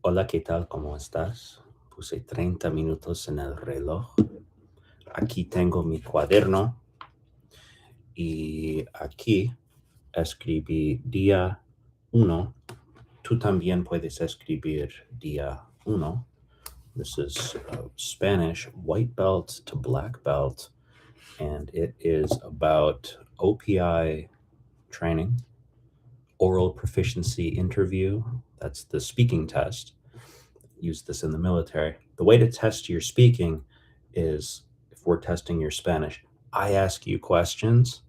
Hola, ¿qué tal? ¿Cómo estás? Puse 30 minutos en el reloj. Aquí tengo mi cuaderno y aquí escribí día uno. Tú también puedes escribir día uno. This is Spanish white belt to black belt, and it is about OPI training, oral proficiency interview. That's the speaking test. Use this in the military. The way to test your speaking is, if we're testing your Spanish, I ask you questions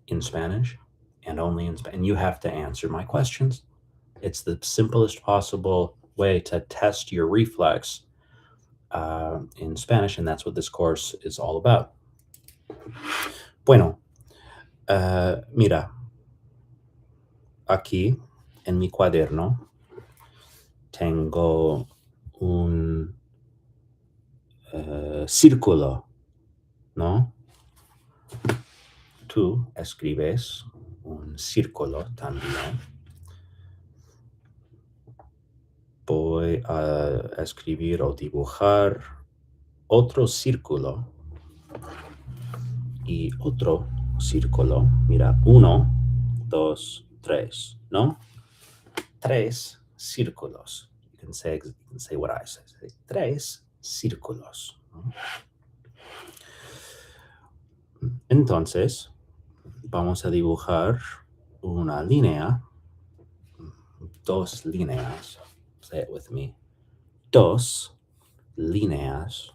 in Spanish and only in Spanish, and you have to answer my questions. It's the simplest possible way to test your reflex in Spanish, and that's what this course is all about. Bueno, mira, aquí en mi cuaderno tengo un círculo, ¿no? Tú escribes un círculo también. Voy a escribir o dibujar otro círculo y otro círculo. Mira, 1, 2, 3, ¿no? 3 círculos. You can say what I say. 3 círculos, ¿no? Entonces, vamos a dibujar una línea, 2 líneas. Say it with me. 2 líneas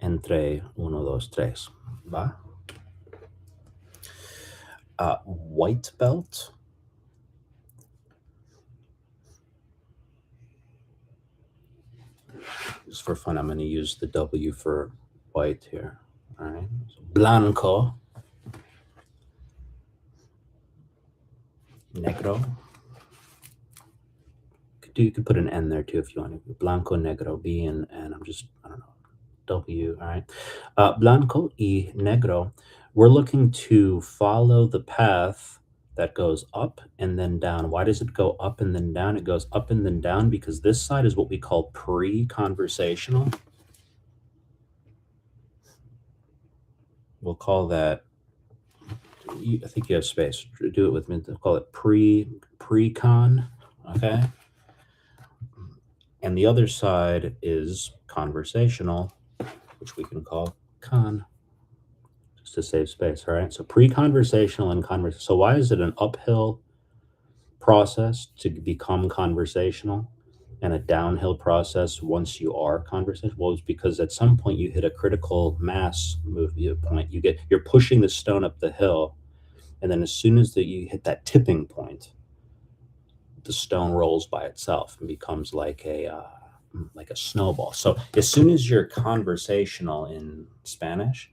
entre 1, 2, 3. ¿Va? White belt. Just for fun, I'm going to use the W for white here. All right. So blanco. Negro. You could put an N there too if you want to. Blanco, negro, B and N. I don't know, W. All right. Blanco y negro. We're looking to follow the path that goes up and then down. Why does it go up and then down? It goes up and then down because this side is what we call pre-conversational. We'll call that, I think you have space. Do it with me. We'll call it pre-con, okay? And the other side is conversational, which we can call con, just to save space, all right? So pre-conversational and conversational. So why is it an uphill process to become conversational and a downhill process once you are conversational? Well, it's because at some point you hit a critical mass point. You're pushing the stone up the hill, and then as soon as you hit that tipping point, the stone rolls by itself and becomes like a snowball. So as soon as you're conversational in Spanish,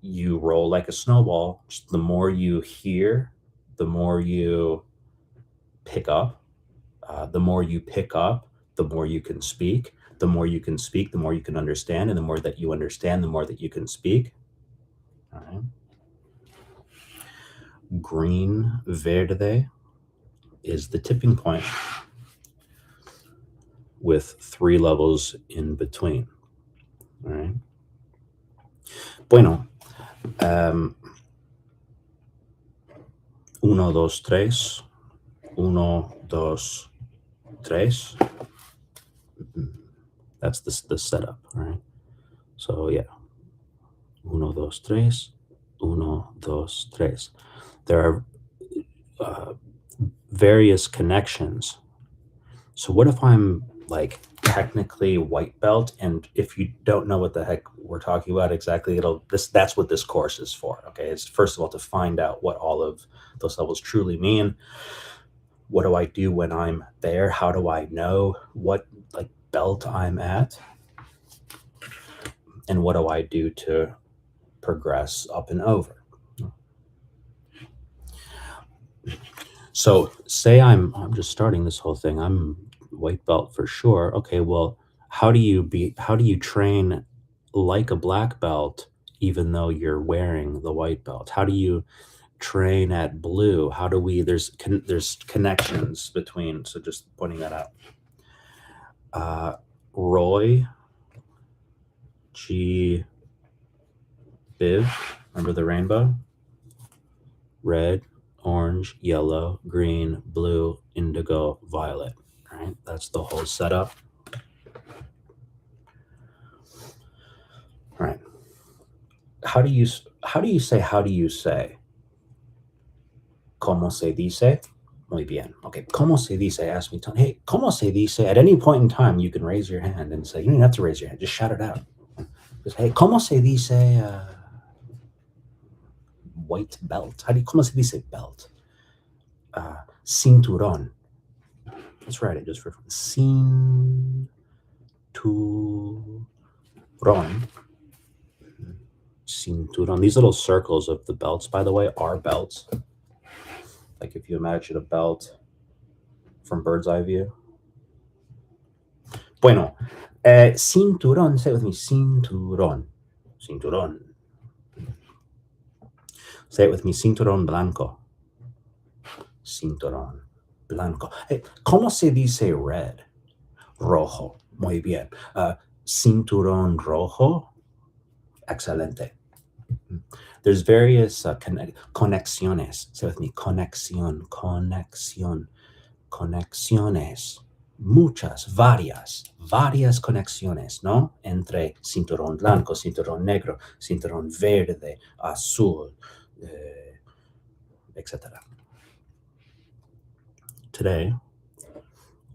you roll like a snowball. The more you hear, the more you pick up. The more you pick up, the more you can speak. The more you can speak, the more you can understand. And the more that you understand, the more that you can speak. All right. Green, verde, is the tipping point with 3 levels in between. All right. Bueno, 1, 2, 3. 1, 2, 3. That's the setup, all right? So yeah, 1, 2, 3. 1, 2, 3. There are various connections. So what if I'm like technically white belt, and if you don't know what the heck we're talking about exactly, that's what this course is for. Okay, it's first of all to find out what all of those levels truly mean. What do I do when I'm there? How do I know what like belt I'm at? And what do I do to progress up and over? So say I'm just starting this whole thing. I'm white belt for sure. Okay, well, how do you train like a black belt even though you're wearing the white belt? How do you train at blue. How do we, there's connections between, so just pointing that out. Roy G. Biv, remember the rainbow? Red, orange, yellow, green, blue, indigo, violet, right? That's the whole setup. All right. How do you say? ¿Cómo se dice? Muy bien. Okay. ¿Cómo se dice? Ask me, hey, ¿cómo se dice? At any point in time, you can raise your hand and say, you don't even have to raise your hand, just shout it out. Just, hey, ¿cómo se dice white belt? ¿Cómo se dice belt? Cinturón. Let's write it just for fun. Cinturón. These little circles of the belts, by the way, are belts. Like if you imagine a belt from bird's eye view. Bueno, cinturón. Say it with me. Cinturón. Cinturón. Say it with me. Cinturón blanco. Cinturón blanco. Hey, ¿cómo se dice red? Rojo. Muy bien. Cinturón rojo. Excelente. There's various conexiones. Say with me. Conexión. Conexiones. Muchas, varias conexiones, ¿no? Entre cinturón blanco, cinturón negro, cinturón verde, azul, etc. Today,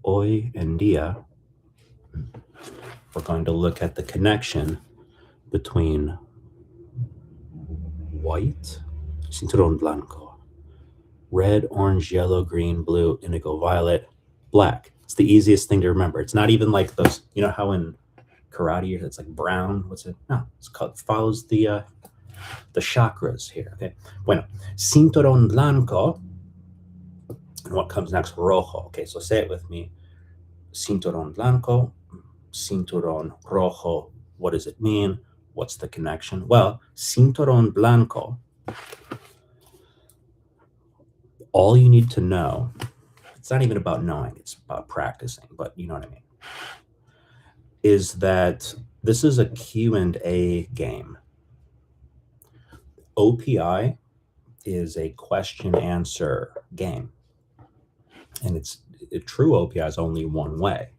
hoy en día, we're going to look at the connection between white, cinturón blanco, red, orange, yellow, green, blue, indigo, violet, black. It's the easiest thing to remember. It's not even like those, you know how in karate it's like brown, what's it? No, it's called, follows the chakras here, okay? Bueno, cinturón blanco, and what comes next? Rojo. Okay, so say it with me. Cinturón blanco, cinturón rojo. What does it mean? What's the connection? Well, cinturón blanco, all you need to know, it's not even about knowing, it's about practicing, but you know what I mean, is that this is a Q&A game. OPI is a question answer game. And a true OPI is only one way.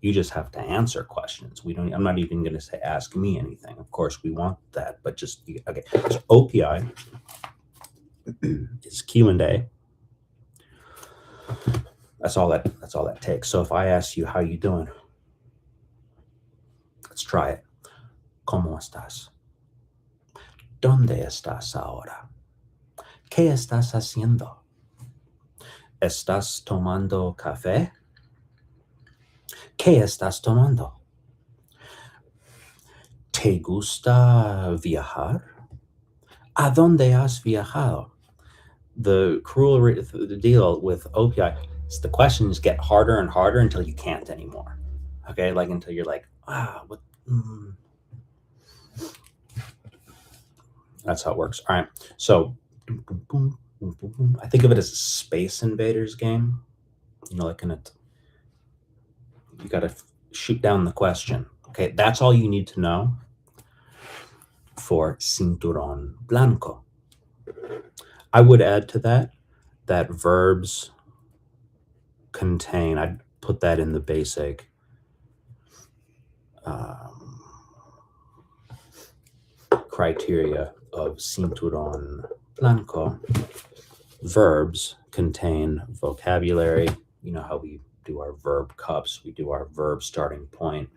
You just have to answer questions. I'm not even going to say ask me anything. Of course we want that, but just okay. So OPI is Q&A. That's all that takes. So if I ask you, how you doing? Let's try it. ¿Cómo estás? ¿Dónde estás ahora? ¿Qué estás haciendo? ¿Estás tomando café? ¿Qué estás tomando? ¿Te gusta viajar? ¿A dónde has viajado? The deal with OPI is the questions get harder and harder until you can't anymore. Okay, like until you're like, what? That's how it works. All right, so I think of it as a Space Invaders game. You know, like you got to shoot down the question. Okay, that's all you need to know for cinturón blanco. I would add to that verbs contain, I'd put that in the basic criteria of cinturón blanco. Verbs contain vocabulary. You know how we do our verb cups, we do our verb starting point,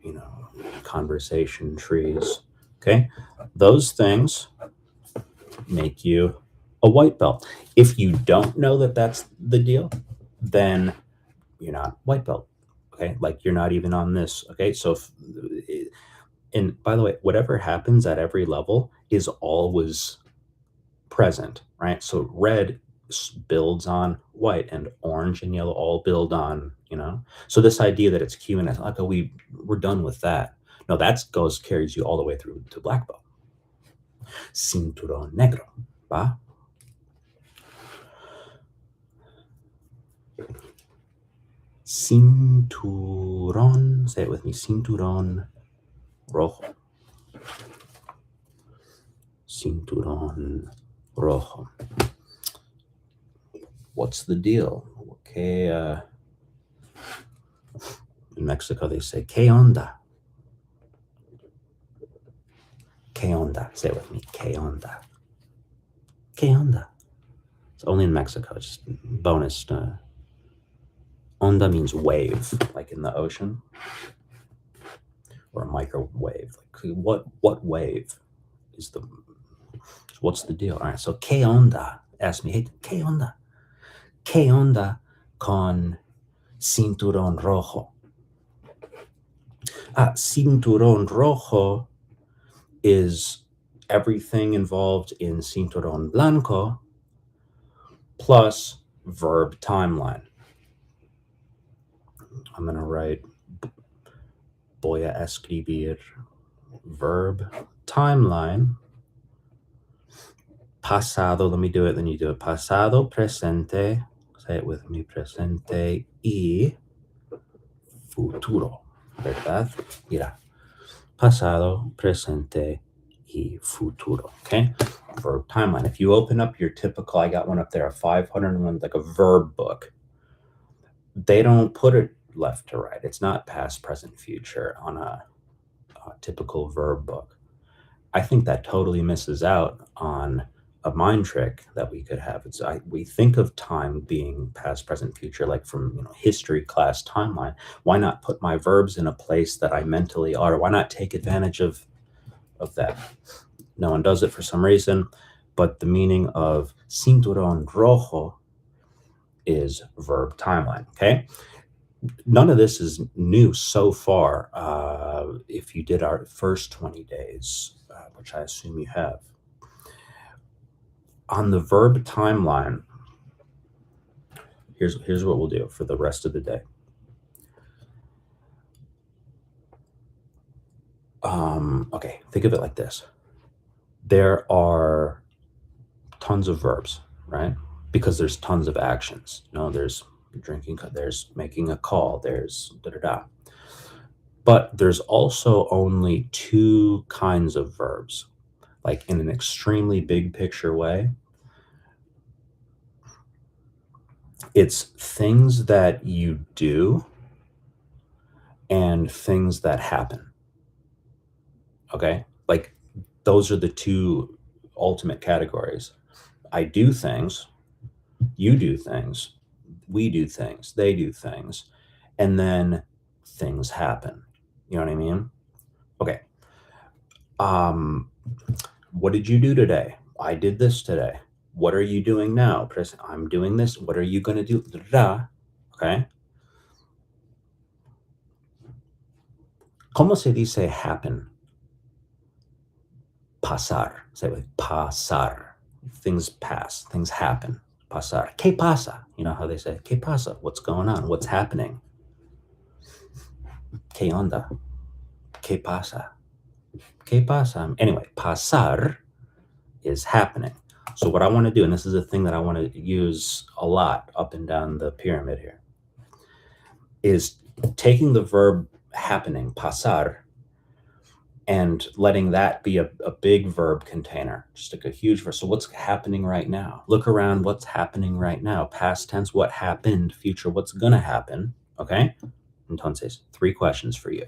you know, conversation trees. Okay, those things make you a white belt. If you don't know that that's the deal, then you're not white belt. Okay, like you're not even on this. Okay, so and by the way, whatever happens at every level is always present, right? So red builds on white, and orange and yellow all build on, you know. So this idea that it's Q and S, like, we're done with that. No, that carries you all the way through to black belt. Cinturón negro, ¿va? Cinturón, say it with me, cinturón rojo. Cinturón rojo. What's the deal? Okay, in Mexico they say, ¿Qué onda? ¿Qué onda? Say it with me, ¿Qué onda? ¿Qué onda? It's only in Mexico, just bonus. Onda means wave, like in the ocean, or a microwave. Like what wave is the? What's the deal? All right, so ¿Qué onda? Ask me, hey, ¿Qué onda? ¿Qué onda con cinturón rojo? Cinturón rojo is everything involved in cinturón blanco plus verb timeline. I'm going to write, voy a escribir verb timeline. Pasado, let me do it, then you do it. Pasado, presente, say it with me, presente y futuro, ¿verdad? Mira, pasado, presente y futuro, okay? Verb timeline. If you open up your typical, I got one up there, a 501, like a verb book, they don't put it left to right. It's not past, present, future on a typical verb book. I think that totally misses out on a mind trick that we could have. We think of time being past, present, future, like from history class timeline. Why not put my verbs in a place that I mentally are? Why not take advantage of that? No one does it for some reason, but the meaning of cinturón rojo is verb timeline, okay? None of this is new so far. If you did our first 20 days, which I assume you have, on the verb timeline, here's what we'll do for the rest of the day. Okay, think of it like this. There are tons of verbs, right? Because there's tons of actions. There's drinking, there's making a call, there's da-da-da. But there's also only two kinds of verbs, like in an extremely big picture way. It's things that you do and things that happen. Okay? Like those are the two ultimate categories. I do things, you do things, we do things, they do things, and then things happen. You know what I mean? Okay. What did you do today? I did this today. What are you doing now? I'm doing this. What are you going to do? Da-da-da. Okay. ¿Cómo se dice happen? Pasar. Say it with pasar. Things pass. Things happen. Pasar. ¿Qué pasa? You know how they say, ¿Qué pasa? What's going on? What's happening? ¿Qué onda? ¿Qué pasa? ¿Qué pasa? Anyway, pasar is happening. So what I want to do, and this is a thing that I want to use a lot up and down the pyramid here, is taking the verb happening, pasar, and letting that be a big verb container, just like a huge verb. So what's happening right now? Look around, what's happening right now? Past tense, what happened? Future, what's going to happen? Okay? Entonces, 3 questions for you.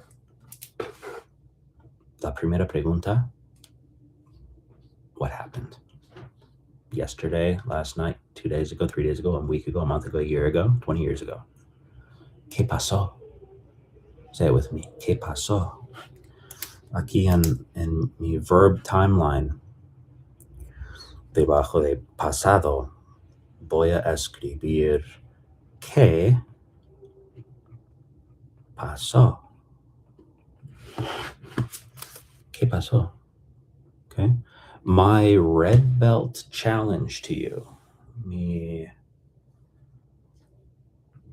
La primera pregunta, what happened? Yesterday, last night, 2 days ago, 3 days ago, a week ago, a month ago, a year ago, 20 years ago. ¿Qué pasó? Say it with me. ¿Qué pasó? Aquí en mi verb timeline, debajo de pasado, voy a escribir ¿qué pasó? ¿Qué pasó? Okay. My red belt challenge to you, mi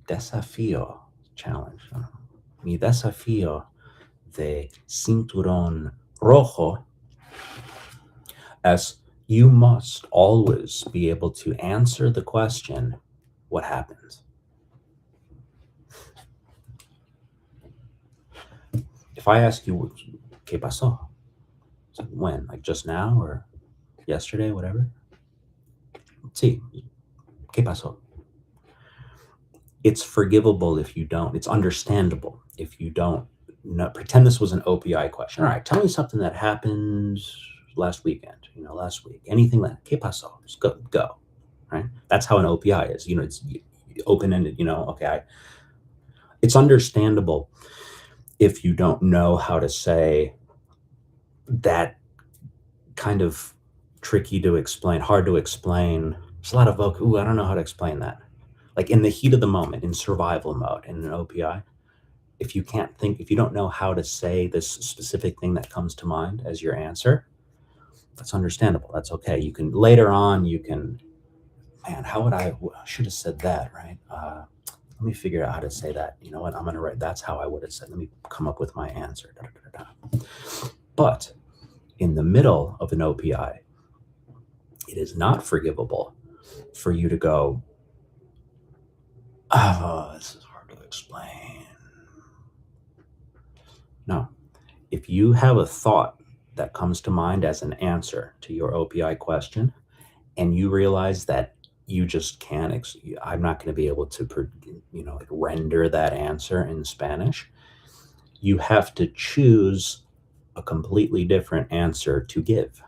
desafío challenge, mi desafío de cinturón rojo as you must always be able to answer the question, what happened? If I ask you, ¿qué pasó? So when? Like just now or yesterday, whatever? Sí, ¿qué pasó? It's forgivable if you don't. It's understandable if you don't know. Pretend this was an OPI question. All right, tell me something that happened last weekend, last week. Anything that, ¿qué pasó? Just go, right? That's how an OPI is. It's open-ended, okay. It's understandable if you don't know how to say that kind of tricky to explain, hard to explain. There's a lot of ooh, I don't know how to explain that. Like in the heat of the moment, in survival mode, in an OPI, if you don't know how to say this specific thing that comes to mind as your answer, that's understandable. That's okay. You can later on, man, I should have said that, right? Let me figure out how to say that. You know what? I'm going to write, that's how I would have said, let me come up with my answer. Da, da, da, da. But in the middle of an OPI, it is not forgivable for you to go, oh, this is hard to explain. No. If you have a thought that comes to mind as an answer to your OPI question, and you realize that you just can't, I'm not going to be able to, like render that answer in Spanish, you have to choose a completely different answer to give.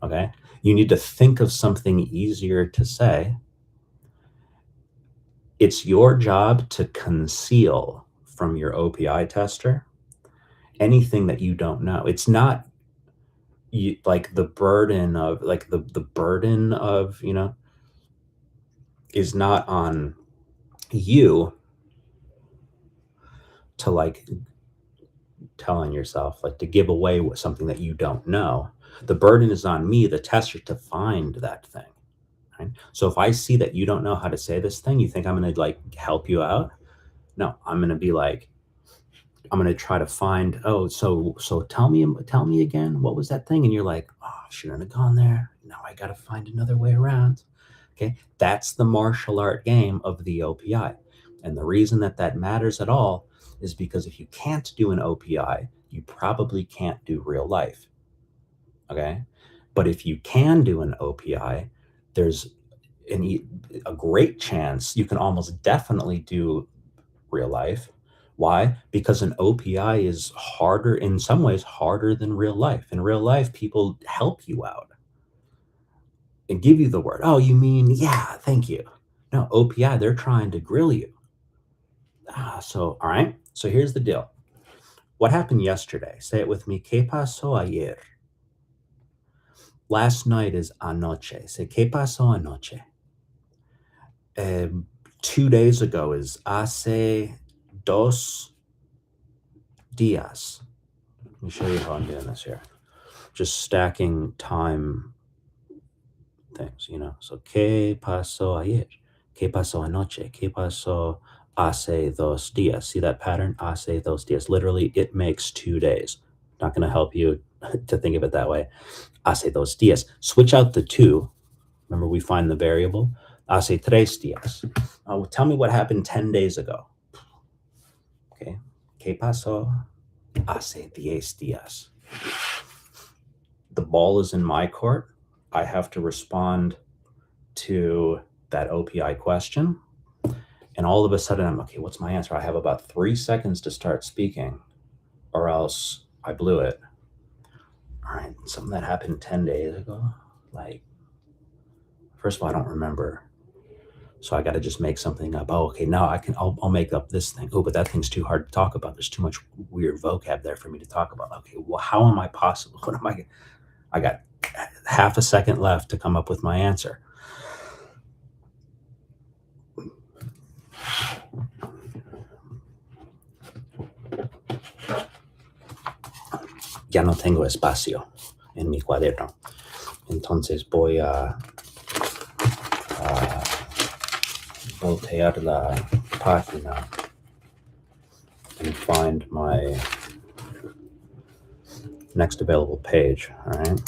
Okay? You need to think of something easier to say. It's your job to conceal from your OPI tester anything that you don't know. It's not like the burden of is not on you to like telling yourself, like to give away something that you don't know. The burden is on me, the tester, to find that thing. Right? So if I see that you don't know how to say this thing, you think I'm going to like help you out? No, I'm going to be like, I'm going to try to find, so tell me again, what was that thing? And you're like, oh, I shouldn't have gone there. Now I got to find another way around. Okay. That's the martial art game of the OPI. And the reason that matters at all is because if you can't do an OPI, you probably can't do real life. Okay. But if you can do an OPI, there's a great chance you can almost definitely do real life. Why? Because an OPI is harder, in some ways, harder than real life. In real life, people help you out and give you the word. Oh, you mean, yeah, thank you. No, OPI, they're trying to grill you. All right. So here's the deal. What happened yesterday? Say it with me. ¿Qué pasó ayer? Last night is anoche. Say, ¿qué pasó anoche? 2 days ago is hace 2 días. Let me show you how I'm doing this here. Just stacking time things, So, ¿qué pasó ayer? ¿Qué pasó anoche? ¿Qué pasó hace 2 días? See that pattern? Hace 2 días. Literally, it makes 2 days. Not going to help you to think of it that way. Hace 2 días. Switch out the 2. Remember, we find the variable. Hace 3 días. Tell me what happened 10 days ago. Okay. ¿Qué pasó hace 10 días? The ball is in my court. I have to respond to that OPI question. And all of a sudden, I'm okay, what's my answer? I have about 3 seconds to start speaking, or else I blew it. All right, something that happened 10 days ago. Like, first of all, I don't remember. So I got to just make something up. Oh, okay, now I'll make up this thing. Oh, but that thing's too hard to talk about. There's too much weird vocab there for me to talk about. Okay, well, how am I possible? I got half a second left to come up with my answer. Ya no tengo espacio en mi cuaderno. Entonces voy a voltear la página and find my next available page. All right.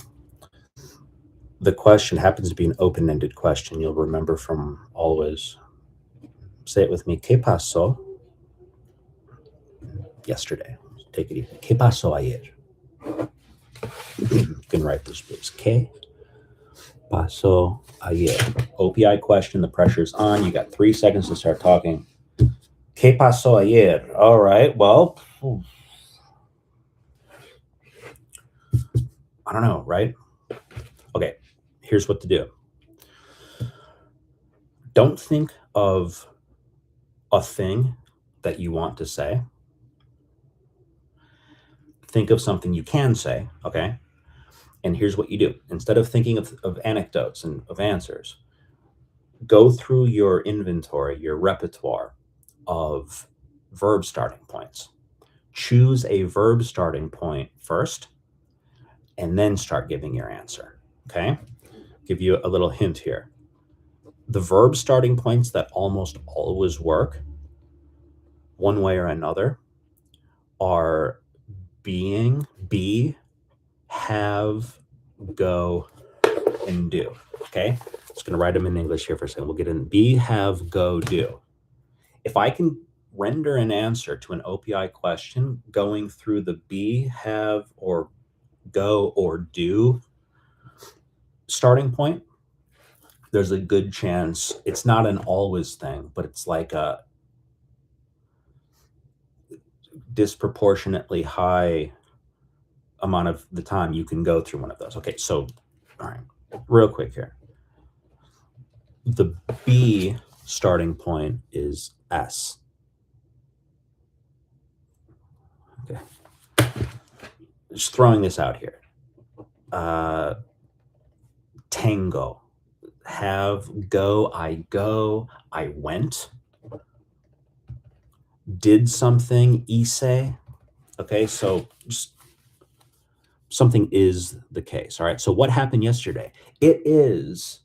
The question happens to be an open-ended question. You'll remember from always. Say it with me. ¿Qué pasó yesterday? Take it easy. ¿Qué pasó ayer? You can write this, please. ¿Qué pasó ayer? OPI question. The pressure's on. You got 3 seconds to start talking. ¿Qué pasó ayer? All right. Well, I don't know, right? Okay. Here's what to do. Don't think of a thing that you want to say. Think of something you can say, okay? And here's what you do. Instead of thinking of anecdotes and of answers, go through your inventory, your repertoire of verb starting points. Choose a verb starting point first, and then start giving your answer, okay? Give you a little hint here. The verb starting points that almost always work, one way or another, are being, be, have, go, and do. Okay? Just going to write them in English here for a second. We'll get in be, have, go, do. If I can render an answer to an OPI question going through the be, have, or go, or do starting point, there's a good chance it's not an always thing, but it's like a disproportionately high amount of the time you can go through one of those. Okay, so, all right, real quick here. The B starting point is S. Okay. Just throwing this out here. Tango. Have, go, I went. Did something, ise. Okay, so just something is the case. All right, so what happened yesterday? It is.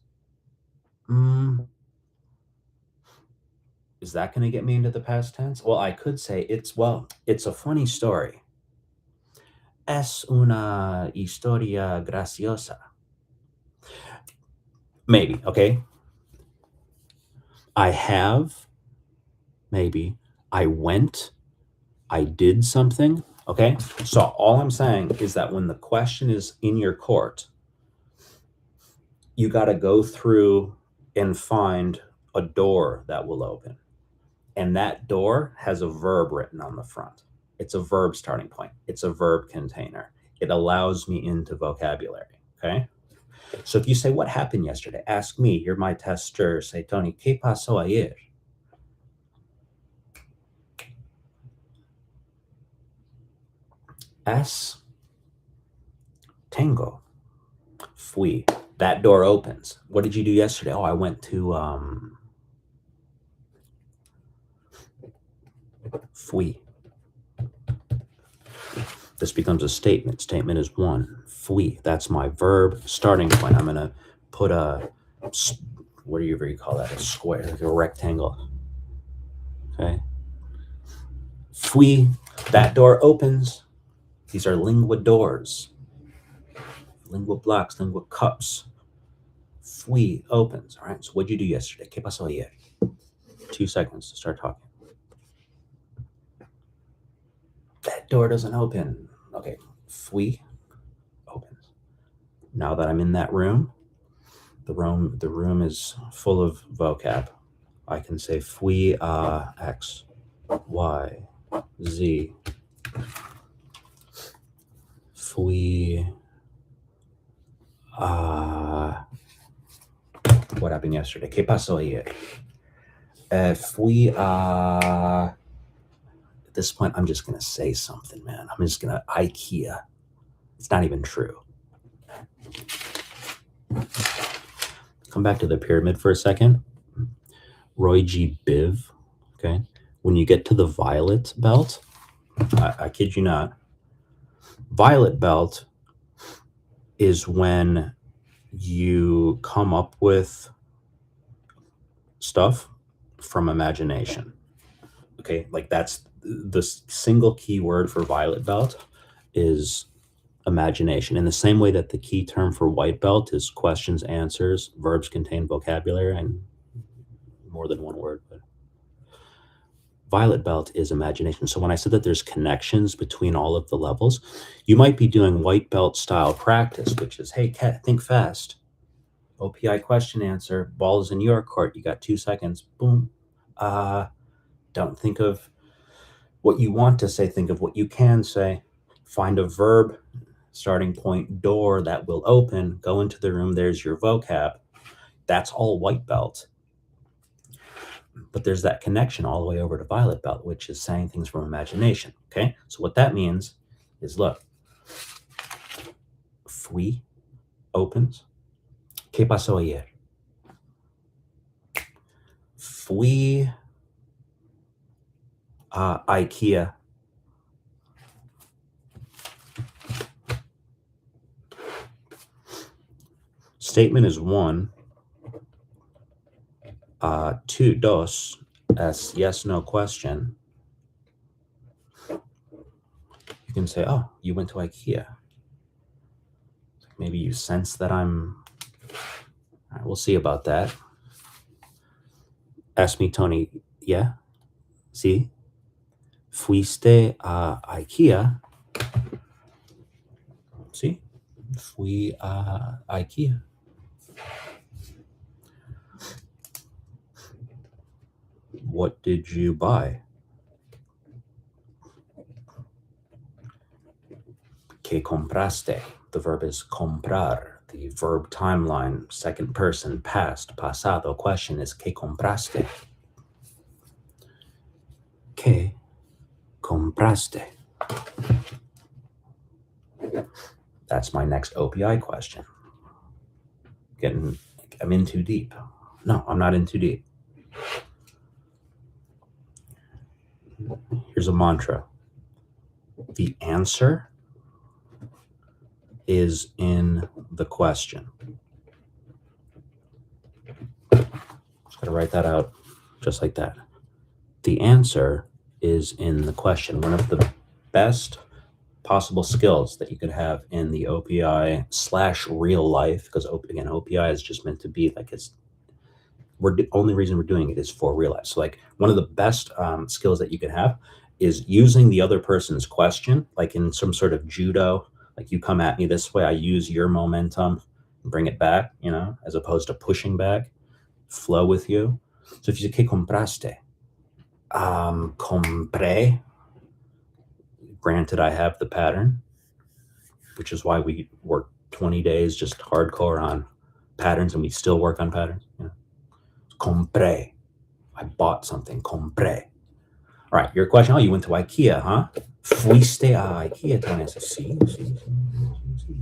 Is that going to get me into the past tense? Well, I could say it's a funny story. Es una historia graciosa. Maybe, okay? I have, maybe. I went, I did something, okay? So all I'm saying is that when the question is in your court, you got to go through and find a door that will open. And that door has a verb written on the front. It's a verb starting point. It's a verb container. It allows me into vocabulary, okay? So if you say, what happened yesterday? Ask me, you're my tester. Say, Tony, ¿qué pasó ayer? Es tengo. Fui. That door opens. What did you do yesterday? Oh, I went to, fui. This becomes a statement. Statement is one. Fui. That's my verb starting point. I'm going to put a, whatever you call that, a square, like a rectangle. Okay. Fui. That door opens. These are lingua doors. Lingua blocks, lingua cups. Fui opens. All right. So what'd you do yesterday? ¿Qué pasó ayer? 2 seconds to start talking. That door doesn't open. Okay. Fui opens. Now that I'm in that room, the room is full of vocab. I can say fui a X, Y, Z. Fui what happened yesterday? ¿Qué pasó ayer? Fui at this point, I'm just going to say something, man. I'm just going to IKEA. It's not even true. Come back to the pyramid for a second. Roy G. Biv, okay? When you get to the violet belt, I kid you not, violet belt is when you come up with stuff from imagination. Okay, like that's the single key word for violet belt is imagination. In the same way that the key term for white belt is questions, answers, verbs contain vocabulary and more than one word, but violet belt is imagination. So when I said that there's connections between all of the levels, you might be doing white belt style practice, which is, hey, Kat, think fast. OPI question answer, ball is in your court. You got 2 seconds. Boom. Don't think of what you want to say. Think of what you can say. Find a verb, starting point, door that will open. Go into the room. There's your vocab. That's all white belt. But there's that connection all the way over to violet belt, which is saying things from imagination. Okay. So what that means is, look, fui opens. ¿Qué pasó ayer? Fui a IKEA. Statement is 1. 2, dos, as yes, no question. You can say, oh, you went to IKEA. Maybe you sense that I'm... All right, we'll see about that. Ask me, Tony, yeah? Sí? Fuiste a IKEA? Sí? Fui a IKEA. What did you buy? ¿Qué compraste? The verb is comprar. The verb timeline, second person, past, pasado. Question is, ¿qué compraste? ¿Qué compraste? That's my next OPI question. I'm in too deep. No, I'm not in too deep. Here's a mantra. The answer is in the question. Just gotta write that out just like that. The answer is in the question. One of the best possible skills that you could have in the OPI/real life, because again, OPI is just meant to be like the only reason we're doing it is for real life. So like one of the best skills that you could have is using the other person's question, like in some sort of judo, like you come at me this way, I use your momentum and bring it back, as opposed to pushing back, flow with you. So if you say, ¿qué compraste? Compré. Granted, I have the pattern, which is why we work 20 days just hardcore on patterns, and we still work on patterns. Compré. I bought something. Compré. All right, your question. Oh, you went to IKEA, huh? Fuiste a IKEA. Tony says, sí.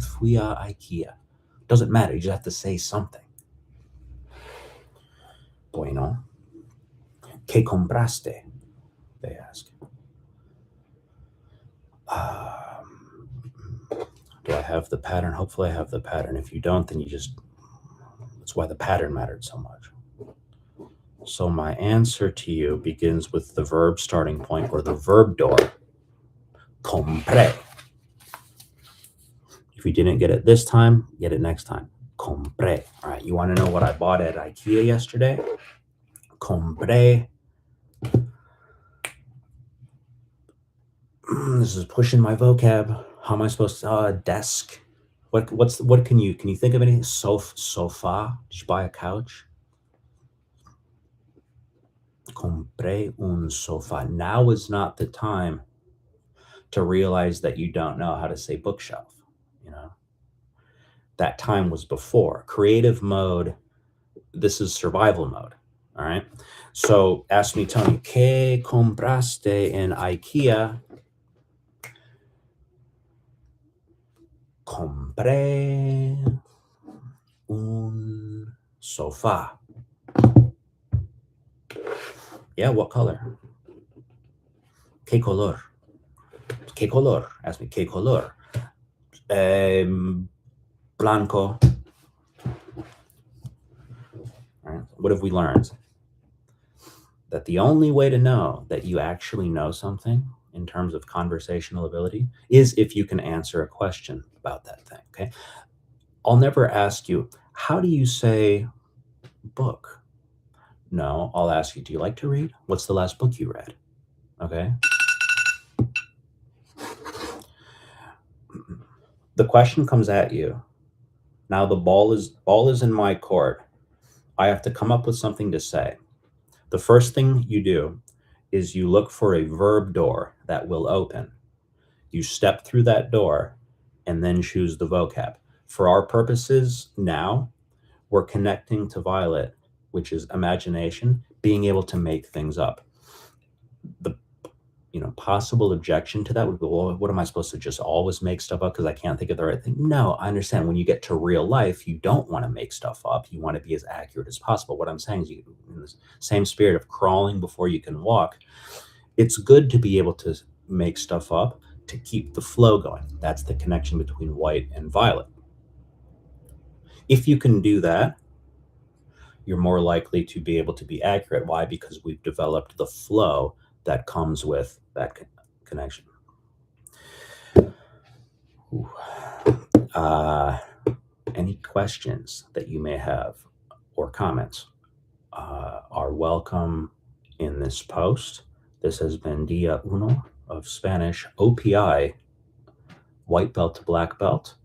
Fui a IKEA. Doesn't matter. You just have to say something. Bueno. ¿Qué compraste? They ask. Do I have the pattern? Hopefully I have the pattern. If you don't, then that's why the pattern mattered so much. So my answer to you begins with the verb starting point, or the verb door. Compré. If you didn't get it this time, get it next time. Compré. All right, you want to know what I bought at IKEA yesterday? Compré. This is pushing my vocab. How am I supposed to? Desk. What can you think of anything? Sofa. Did you buy a couch? Compré un sofá. Now is not the time to realize that you don't know how to say bookshelf. That time was before. Creative mode, this is survival mode. All right. So ask me, Tony, ¿qué compraste en IKEA? Compré un sofá. Yeah, what color? ¿Qué color? ¿Qué color? Ask me, ¿qué color? Blanco. All right. What have we learned? That the only way to know that you actually know something in terms of conversational ability is if you can answer a question about that thing. Okay. I'll never ask you, how do you say book? No, I'll ask you, do you like to read? What's the last book you read? Okay. The question comes at you. Now the ball is in my court. I have to come up with something to say. The first thing you do is you look for a verb door that will open. You step through that door and then choose the vocab. For our purposes now, we're connecting to Violet, which is imagination, being able to make things up. The possible objection to that would be, well, what am I supposed to just always make stuff up because I can't think of the right thing? No, I understand. When you get to real life, you don't want to make stuff up. You want to be as accurate as possible. What I'm saying is, you, in the same spirit of crawling before you can walk, it's good to be able to make stuff up to keep the flow going. That's the connection between white and violet. If you can do that, you're more likely to be able to be accurate. Why? Because we've developed the flow that comes with that connection. Any questions that you may have or comments are welcome in this post. This has been Dia Uno of Spanish OPI, white belt to black belt,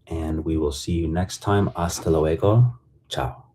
and we will see you next time. Hasta luego. Ciao.